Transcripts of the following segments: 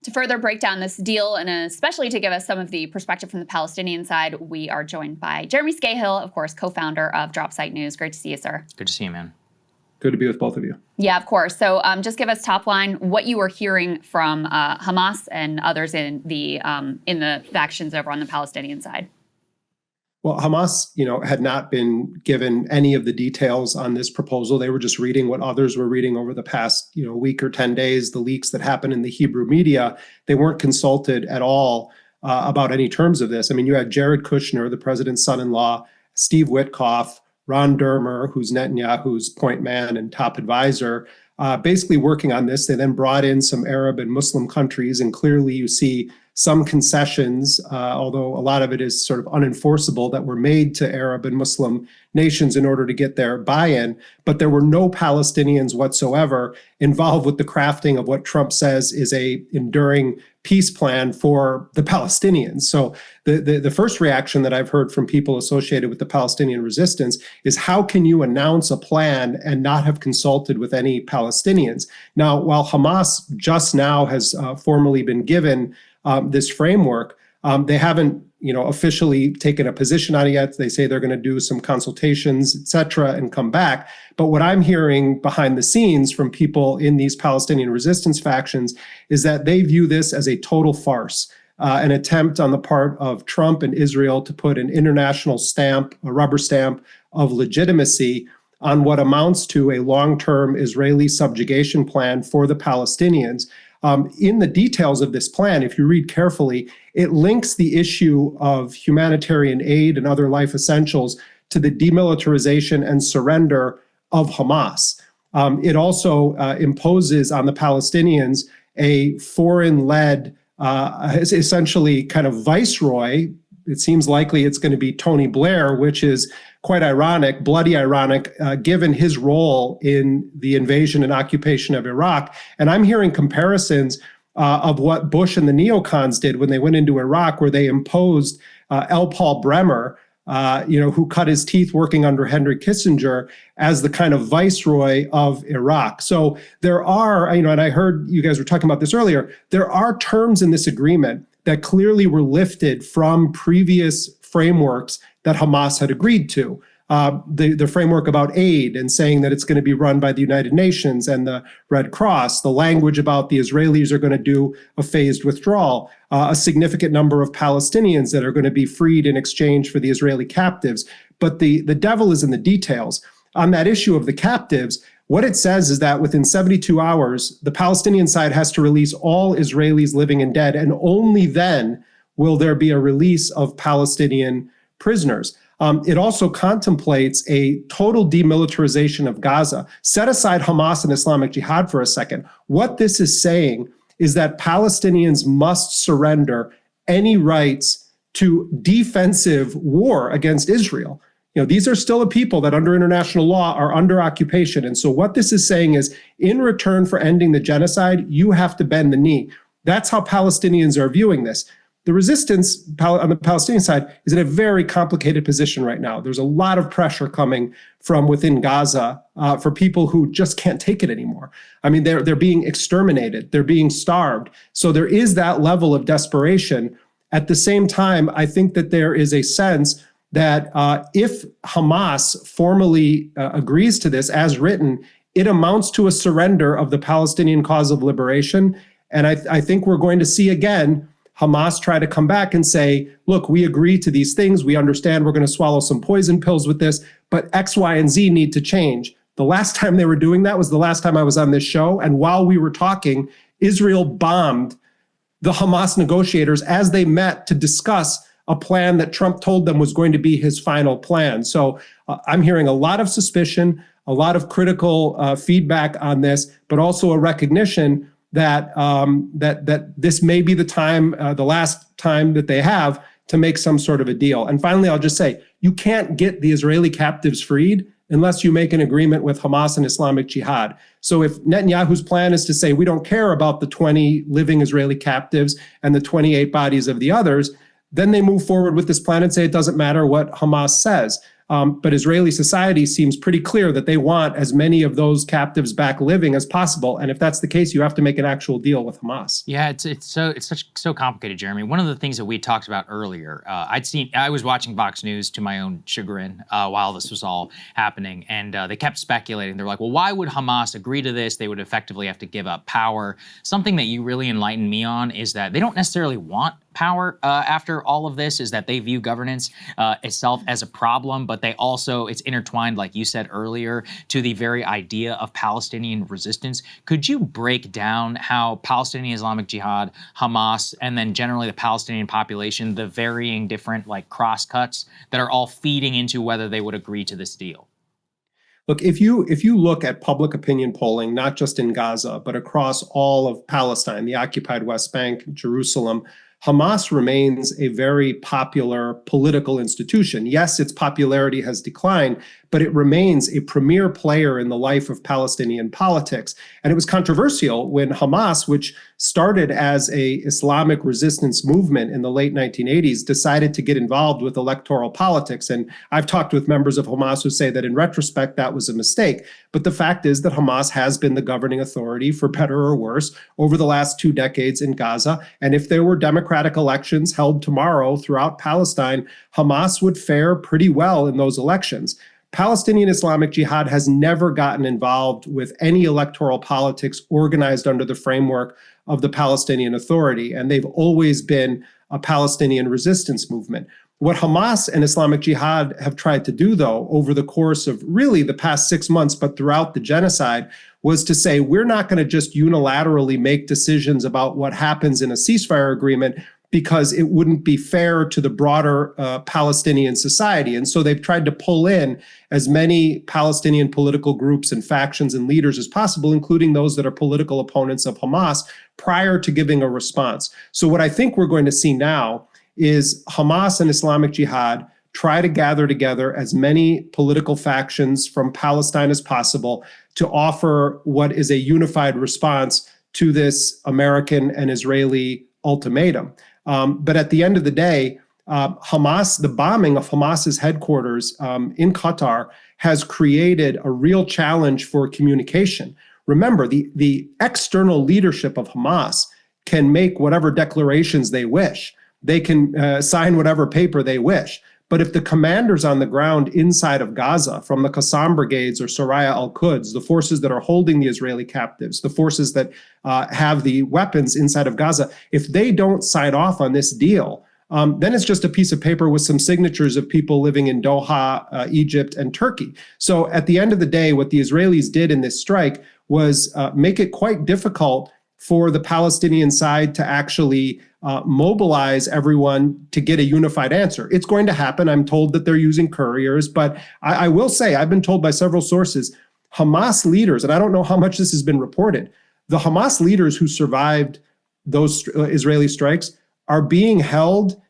To further break down this deal, and especially to give us some of the perspective from the Palestinian side, we are joined by Jeremy Scahill, of course, co-founder of Dropsite News. Great to see you, sir. Good to see you, man. Good to be with both of you. Yeah, of course. So just give us top line what you were hearing from Hamas and others in the factions over on the Palestinian side. Well, Hamas, had not been given any of the details on this proposal. They were just reading what others were reading over the past, week or 10 days, the leaks that happened in the Hebrew media. They weren't consulted at all about any terms of this. I mean, you had Jared Kushner, the president's son-in-law, Steve Witkoff, Ron Dermer, who's Netanyahu's point man and top advisor, basically working on this. They then brought in some Arab and Muslim countries, and clearly you see some concessions, although a lot of it is sort of unenforceable, that were made to Arab and Muslim nations in order to get their buy-in. But there were no Palestinians whatsoever involved with the crafting of what Trump says is a enduring peace plan for the Palestinians. So the first reaction that I've heard from people associated with the Palestinian resistance is, how can you announce a plan and not have consulted with any Palestinians? Now, while Hamas just now has formally been given this framework, they haven't, officially taken a position on it yet. They say they're going to do some consultations, et cetera, and come back. But what I'm hearing behind the scenes from people in these Palestinian resistance factions is that they view this as a total farce, an attempt on the part of Trump and Israel to put an international stamp, a rubber stamp of legitimacy on what amounts to a long-term Israeli subjugation plan for the Palestinians. In the details of this plan, if you read carefully, it links the issue of humanitarian aid and other life essentials to the demilitarization and surrender of Hamas. It also imposes on the Palestinians a foreign-led, essentially kind of viceroy. It seems likely it's going to be Tony Blair, which is quite ironic, bloody ironic, given his role in the invasion and occupation of Iraq. And I'm hearing comparisons of what Bush and the neocons did when they went into Iraq, where they imposed L. Paul Bremer, who cut his teeth working under Henry Kissinger, as the kind of viceroy of Iraq. So there are, and I heard you guys were talking about this earlier, there are terms in this agreement that clearly were lifted from previous frameworks that Hamas had agreed to. The framework about aid and saying that it's going to be run by the United Nations and the Red Cross, the language about the Israelis are going to do a phased withdrawal, a significant number of Palestinians that are going to be freed in exchange for the Israeli captives. But the devil is in the details. On that issue of the captives, what it says is that within 72 hours, the Palestinian side has to release all Israelis living and dead, and only then will there be a release of Palestinian prisoners. It also contemplates a total demilitarization of Gaza. Set aside Hamas and Islamic Jihad for a second. What this is saying is that Palestinians must surrender any rights to defensive war against Israel. These are still a people that under international law are under occupation. And so what this is saying is, in return for ending the genocide, you have to bend the knee. That's how Palestinians are viewing this. The resistance on the Palestinian side is in a very complicated position right now. There's a lot of pressure coming from within Gaza for people who just can't take it anymore. I mean, they're being exterminated. They're being starved. So there is that level of desperation. At the same time, I think that there is a sense that if Hamas formally agrees to this as written, it amounts to a surrender of the Palestinian cause of liberation. And I think we're going to see again Hamas try to come back and say, look, we agree to these things. We understand we're going to swallow some poison pills with this, but X, Y, and Z need to change. The last time they were doing that was the last time I was on this show. And while we were talking, Israel bombed the Hamas negotiators as they met to discuss a plan that Trump told them was going to be his final plan. So I'm hearing a lot of suspicion, a lot of critical feedback on this, but also a recognition that that this may be the time, the last time that they have to make some sort of a deal. And finally, I'll just say, you can't get the Israeli captives freed unless you make an agreement with Hamas and Islamic Jihad. So if Netanyahu's plan is to say, we don't care about the 20 living Israeli captives and the 28 bodies of the others, then they move forward with this plan and say it doesn't matter what Hamas says. But Israeli society seems pretty clear that they want as many of those captives back living as possible. And if that's the case, you have to make an actual deal with Hamas. Yeah, it's so complicated, Jeremy. One of the things that we talked about earlier, I was watching Fox News to my own chagrin while this was all happening, and they kept speculating. They're like, well, why would Hamas agree to this? They would effectively have to give up power. Something that you really enlightened me on is that they don't necessarily want power after all of this, is that they view governance itself as a problem, but they also, it's intertwined, like you said earlier, to the very idea of Palestinian resistance. Could you break down how Palestinian Islamic Jihad, Hamas, and then generally the Palestinian population, the varying different like crosscuts that are all feeding into whether they would agree to this deal? Look, if you look at public opinion polling, not just in Gaza, but across all of Palestine, the occupied West Bank, Jerusalem, Hamas remains a very popular political institution. Yes, its popularity has declined, but it remains a premier player in the life of Palestinian politics. And it was controversial when Hamas, which started as a Islamic resistance movement in the late 1980s, decided to get involved with electoral politics. And I've talked with members of Hamas who say that in retrospect, that was a mistake. But the fact is that Hamas has been the governing authority, for better or worse, over the last 2 decades in Gaza. And if there were democratic elections held tomorrow throughout Palestine, Hamas would fare pretty well in those elections. Palestinian Islamic Jihad has never gotten involved with any electoral politics organized under the framework of the Palestinian Authority, and they've always been a Palestinian resistance movement. What Hamas and Islamic Jihad have tried to do, though, over the course of really the past 6 months, but throughout the genocide, was to say, we're not going to just unilaterally make decisions about what happens in a ceasefire agreement, because it wouldn't be fair to the broader Palestinian society. And so they've tried to pull in as many Palestinian political groups and factions and leaders as possible, including those that are political opponents of Hamas, prior to giving a response. So what I think we're going to see now is Hamas and Islamic Jihad try to gather together as many political factions from Palestine as possible to offer what is a unified response to this American and Israeli ultimatum. But at the end of the day, Hamas, the bombing of Hamas's headquarters in Qatar has created a real challenge for communication. Remember, the external leadership of Hamas can make whatever declarations they wish. They can sign whatever paper they wish. But if the commanders on the ground inside of Gaza, from the Qassam brigades or Soraya al-Quds, the forces that are holding the Israeli captives, the forces that have the weapons inside of Gaza, if they don't sign off on this deal, then it's just a piece of paper with some signatures of people living in Doha, Egypt, and Turkey. So at the end of the day, what the Israelis did in this strike was make it quite difficult for the Palestinian side to actually mobilize everyone to get a unified answer. It's going to happen. I'm told that they're using couriers, but I will say, I've been told by several sources, Hamas leaders, and I don't know how much this has been reported, the Hamas leaders who survived those Israeli strikes are being held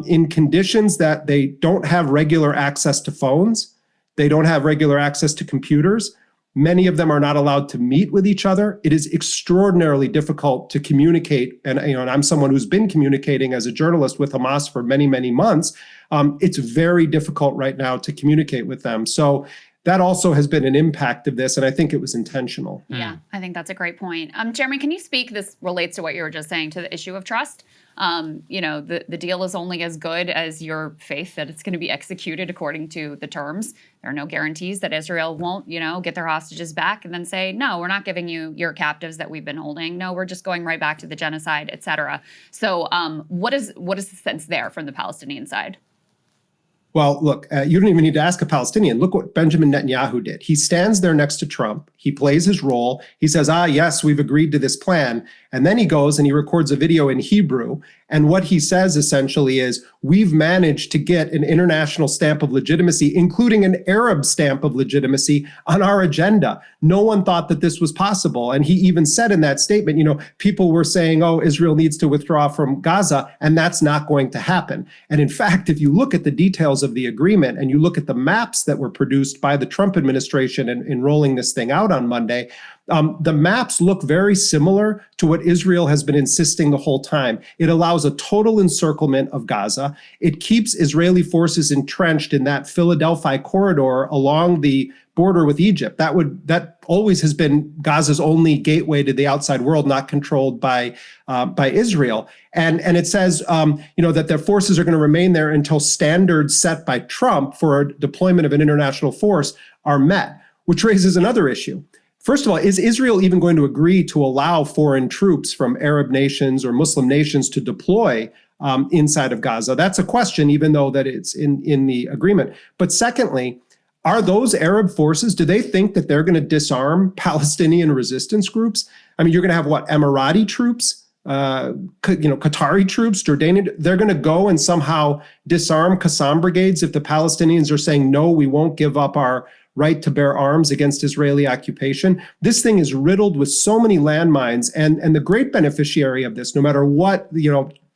in conditions that they don't have regular access to phones. They don't have regular access to computers. Many of them are not allowed to meet with each other. It is extraordinarily difficult to communicate. And, and I'm someone who's been communicating as a journalist with Hamas for many, many months. It's very difficult right now to communicate with them. So that also has been an impact of this, and I think it was intentional. Yeah, I think that's a great point. Jeremy, can you speak, this relates to what you were just saying, to the issue of trust? The deal is only as good as your faith that it's going to be executed according to the terms. There are no guarantees that Israel won't, get their hostages back and then say, no, we're not giving you your captives that we've been holding. No, we're just going right back to the genocide, et cetera. So what is the sense there from the Palestinian side? Well, look, you don't even need to ask a Palestinian. Look what Benjamin Netanyahu did. He stands there next to Trump. He plays his role. He says, yes, we've agreed to this plan. And then he goes and he records a video in Hebrew. And what he says essentially is, we've managed to get an international stamp of legitimacy, including an Arab stamp of legitimacy, on our agenda. No one thought that this was possible. And he even said in that statement, people were saying, Israel needs to withdraw from Gaza, and that's not going to happen. And in fact, if you look at the details of the agreement and you look at the maps that were produced by the Trump administration in rolling this thing out on Monday, the maps look very similar to what Israel has been insisting the whole time. It allows a total encirclement of Gaza. It keeps Israeli forces entrenched in that Philadelphia corridor along the border with Egypt. That always has been Gaza's only gateway to the outside world, not controlled by Israel. And it says that their forces are going to remain there until standards set by Trump for a deployment of an international force are met, which raises another issue. First of all, is Israel even going to agree to allow foreign troops from Arab nations or Muslim nations to deploy inside of Gaza? That's a question, even though that it's in the agreement. But secondly, are those Arab forces, do they think that they're going to disarm Palestinian resistance groups? I mean, you're going to have what, Emirati troops, Qatari troops, Jordanian, they're going to go and somehow disarm Qassam brigades if the Palestinians are saying, no, we won't give up our right to bear arms against Israeli occupation. This thing is riddled with so many landmines, and the great beneficiary of this, no matter what,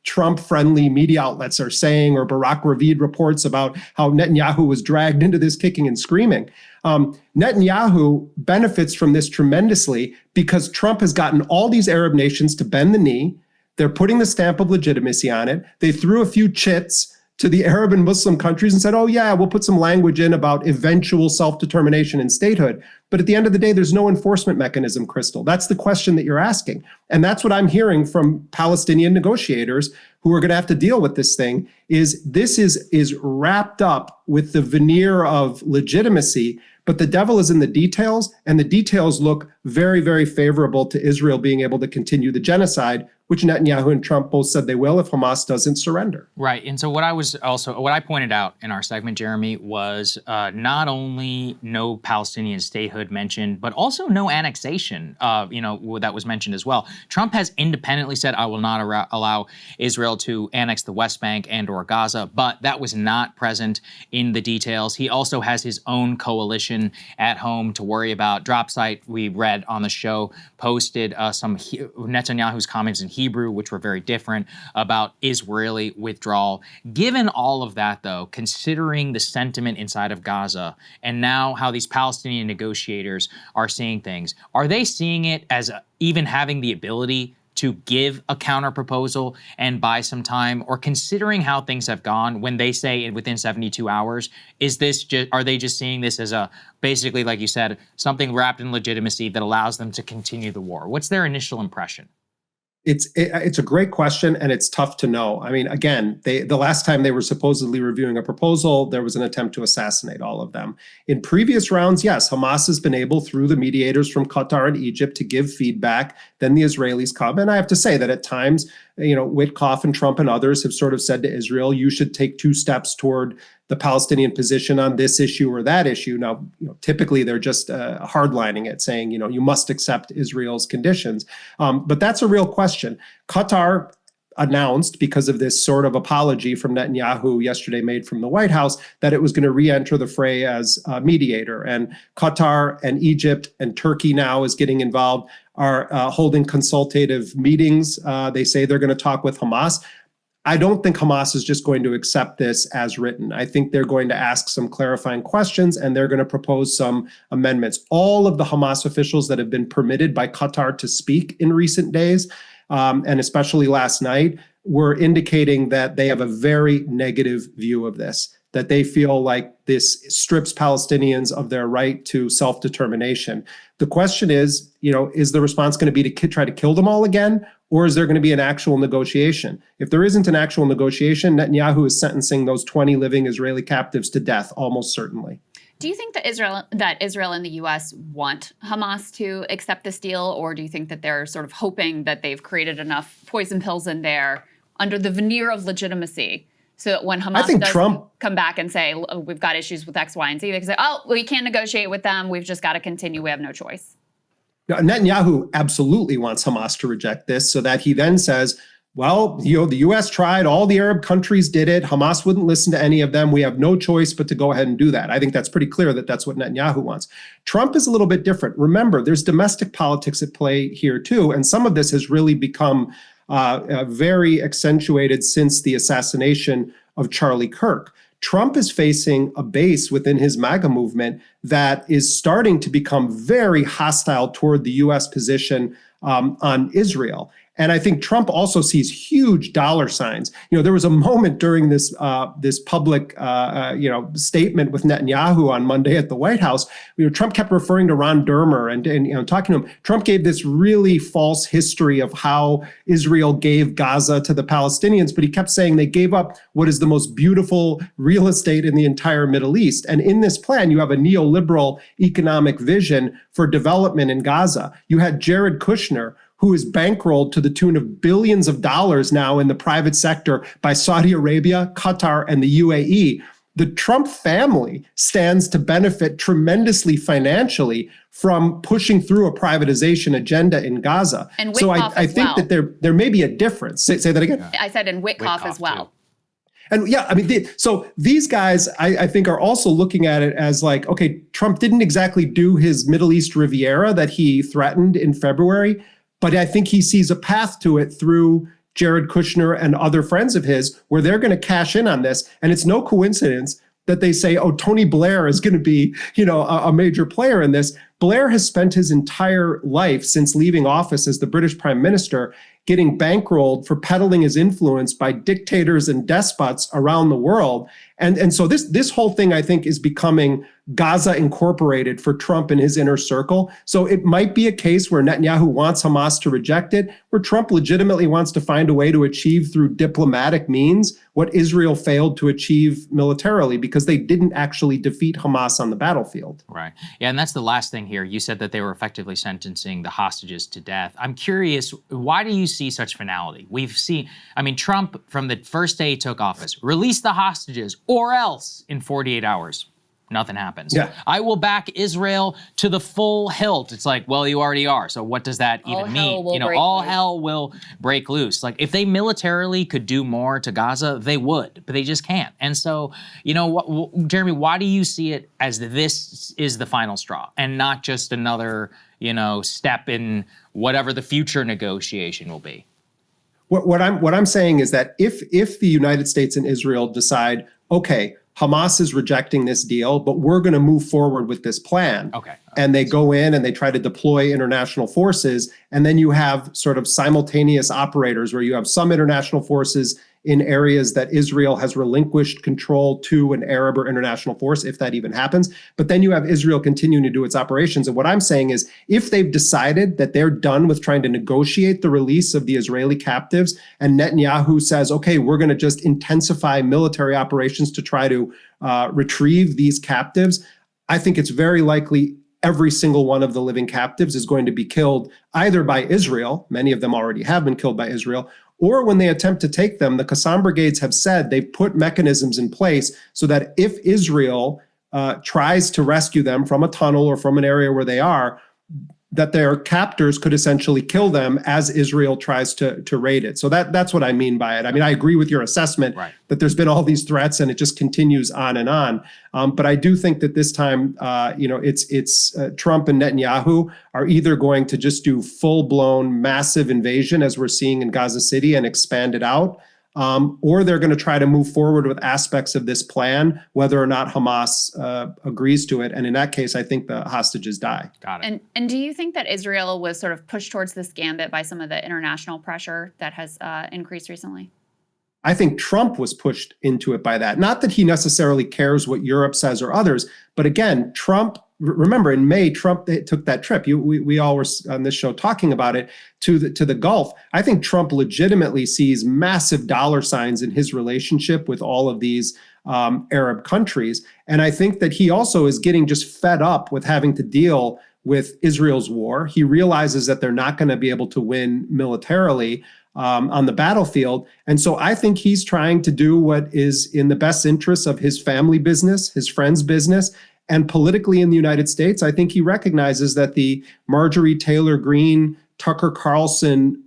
Trump-friendly media outlets are saying, or Barak Ravid reports about how Netanyahu was dragged into this kicking and screaming. Netanyahu benefits from this tremendously because Trump has gotten all these Arab nations to bend the knee. They're putting the stamp of legitimacy on it. They threw a few chits to the Arab and Muslim countries and said, oh yeah, we'll put some language in about eventual self-determination and statehood. But at the end of the day, there's no enforcement mechanism, Krystal. That's the question that you're asking. And that's what I'm hearing from Palestinian negotiators who are going to have to deal with this thing, is this is wrapped up with the veneer of legitimacy, but the devil is in the details, and the details look very, very favorable to Israel being able to continue the genocide, which Netanyahu and Trump both said they will if Hamas doesn't surrender. Right. And so what I pointed out in our segment, Jeremy, was not only no Palestinian statehood mentioned, but also no annexation, that was mentioned as well. Trump has independently said, I will not allow Israel to annex the West Bank and or Gaza, but that was not present in the details. He also has his own coalition at home to worry about. Drop Site, we read on the show, posted some Netanyahu's comments in Hebrew, which were very different, about Israeli withdrawal. Given all of that, though, considering the sentiment inside of Gaza and now how these Palestinian negotiators are seeing things, are they seeing it as even having the ability to give a counter proposal and buy some time? Or considering how things have gone, when they say within 72 hours, are they just seeing this as a, basically, like you said, something wrapped in legitimacy that allows them to continue the war? What's their initial impression? It's a great question, and it's tough to know. I mean, again, the last time they were supposedly reviewing a proposal, there was an attempt to assassinate all of them. In previous rounds, yes, Hamas has been able, through the mediators from Qatar and Egypt, to give feedback. Then the Israelis come. And I have to say that at times, Witkoff and Trump and others have sort of said to Israel, you should take 2 steps toward the Palestinian position on this issue or that issue. Now, typically they're just hardlining it, saying, you must accept Israel's conditions. But that's a real question. Qatar announced, because of this sort of apology from Netanyahu yesterday made from the White House, that it was going to re-enter the fray as a mediator. And Qatar and Egypt and Turkey now is getting involved, are holding consultative meetings. They say they're going to talk with Hamas. I don't think Hamas is just going to accept this as written. I think they're going to ask some clarifying questions, and they're going to propose some amendments. All of the Hamas officials that have been permitted by Qatar to speak in recent days, and especially last night, were indicating that they have a very negative view of this, that they feel like this strips Palestinians of their right to self-determination. The question is the response going to be to try to kill them all again? Or is there going to be an actual negotiation? If there isn't an actual negotiation, Netanyahu is sentencing those 20 living Israeli captives to death, almost certainly. Do you think that Israel and the U.S. want Hamas to accept this deal, or do you think that they're sort of hoping that they've created enough poison pills in there under the veneer of legitimacy so that when Hamas does come back and say, we've got issues with X, Y, and Z, they can say, oh, we can't negotiate with them. We've just got to continue. We have no choice. Netanyahu absolutely wants Hamas to reject this so that he then says, well, the U.S. tried, all the Arab countries did it. Hamas wouldn't listen to any of them. We have no choice but to go ahead and do that. I think that's pretty clear that that's what Netanyahu wants. Trump is a little bit different. Remember, there's domestic politics at play here too, and some of this has really become very accentuated since the assassination of Charlie Kirk. Trump is facing a base within his MAGA movement that is starting to become very hostile toward the U.S. position on Israel. And I think Trump also sees huge dollar signs. There was a moment during this public statement with Netanyahu on Monday at the White House. Trump kept referring to Ron Dermer and talking to him. Trump gave this really false history of how Israel gave Gaza to the Palestinians, but he kept saying they gave up what is the most beautiful real estate in the entire Middle East. And in this plan, you have a neoliberal economic vision for development in Gaza. You had Jared Kushner, who is bankrolled to the tune of billions of dollars now in the private sector by Saudi Arabia, Qatar, and the UAE. The Trump family stands to benefit tremendously financially from pushing through a privatization agenda in Gaza. And Witkoff so I think that there may be a difference. Say that again. Yeah. I said, and Witkoff as well. Too. And yeah, I mean, so these guys, I think, are also looking at it as like, okay, Trump didn't exactly do his Middle East Riviera that he threatened in February, but I think he sees a path to it through Jared Kushner and other friends of his, where they're going to cash in on this. And it's no coincidence that they say, oh, Tony Blair is going to be, a major player in this. Blair has spent his entire life since leaving office as the British Prime Minister getting bankrolled for peddling his influence by dictators and despots around the world. And so this whole thing, I think, is becoming Gaza incorporated for Trump and his inner circle. So it might be a case where Netanyahu wants Hamas to reject it, where Trump legitimately wants to find a way to achieve through diplomatic means what Israel failed to achieve militarily, because they didn't actually defeat Hamas on the battlefield. Right. Yeah, and that's the last thing here. You said that they were effectively sentencing the hostages to death. I'm curious, why do you see such finality? We've seen, Trump, from the first day he took office, release the hostages or else in 48 hours. Nothing happens. Yeah. I will back Israel to the full hilt. It's like, well, you already are. So what does that even mean? All hell will break loose. Like, if they militarily could do more to Gaza, they would, but they just can't. And so, Jeremy, why do you see it as this is the final straw and not just another, step in whatever the future negotiation will be? What I'm saying is that if the United States and Israel decide, okay, Hamas is rejecting this deal, but we're going to move forward with this plan. Okay. And they go in and they try to deploy international forces. And then you have sort of simultaneous operators where you have some international forces in areas that Israel has relinquished control to an Arab or international force, if that even happens. But then you have Israel continuing to do its operations. And what I'm saying is, if they've decided that they're done with trying to negotiate the release of the Israeli captives, and Netanyahu says, okay, we're going to just intensify military operations to try to retrieve these captives, I think it's very likely every single one of the living captives is going to be killed either by Israel, many of them already have been killed by Israel, or when they attempt to take them. The Qassam brigades have said they've put mechanisms in place so that if Israel tries to rescue them from a tunnel or from an area where they are, that their captors could essentially kill them as Israel tries to raid it. So that's what I mean by it. I agree with your assessment that there's been all these threats and it just continues on and on. But I do think that this time, it's Trump and Netanyahu are either going to just do full-blown massive invasion, as we're seeing in Gaza City, and expand it out, or they're going to try to move forward with aspects of this plan, whether or not Hamas agrees to it. And in that case, I think the hostages die. Got it. And do you think that Israel was sort of pushed towards this gambit by some of the international pressure that has increased recently? I think Trump was pushed into it by that. Not that he necessarily cares what Europe says or others, but again, Trump, remember in May, Trump took that trip. We all were on this show talking about it to the Gulf. I think Trump legitimately sees massive dollar signs in his relationship with all of these Arab countries. And I think that he also is getting just fed up with having to deal with Israel's war. He realizes that they're not going to be able to win militarily on the battlefield. And so I think he's trying to do what is in the best interests of his family business, his friends' business, and politically in the United States. I think he recognizes that the Marjorie Taylor Greene, Tucker Carlson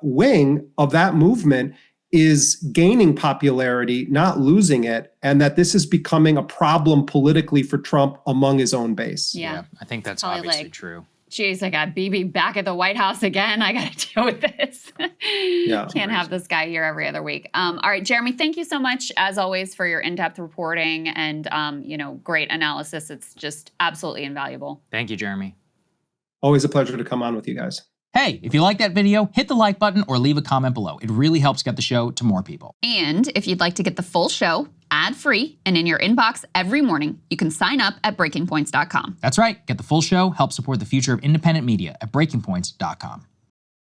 wing of that movement is gaining popularity, not losing it, and that this is becoming a problem politically for Trump among his own base. Yeah, I think that's probably obviously true. geez, I got Bibi back at the White House again. I got to deal with this. Can't have this guy here every other week. All right, Jeremy, thank you so much, as always, for your in-depth reporting and, great analysis. It's just absolutely invaluable. Thank you, Jeremy. Always a pleasure to come on with you guys. Hey, if you like that video, hit the like button or leave a comment below. It really helps get the show to more people. And if you'd like to get the full show ad-free and in your inbox every morning, you can sign up at breakingpoints.com. That's right. Get the full show, help support the future of independent media at breakingpoints.com.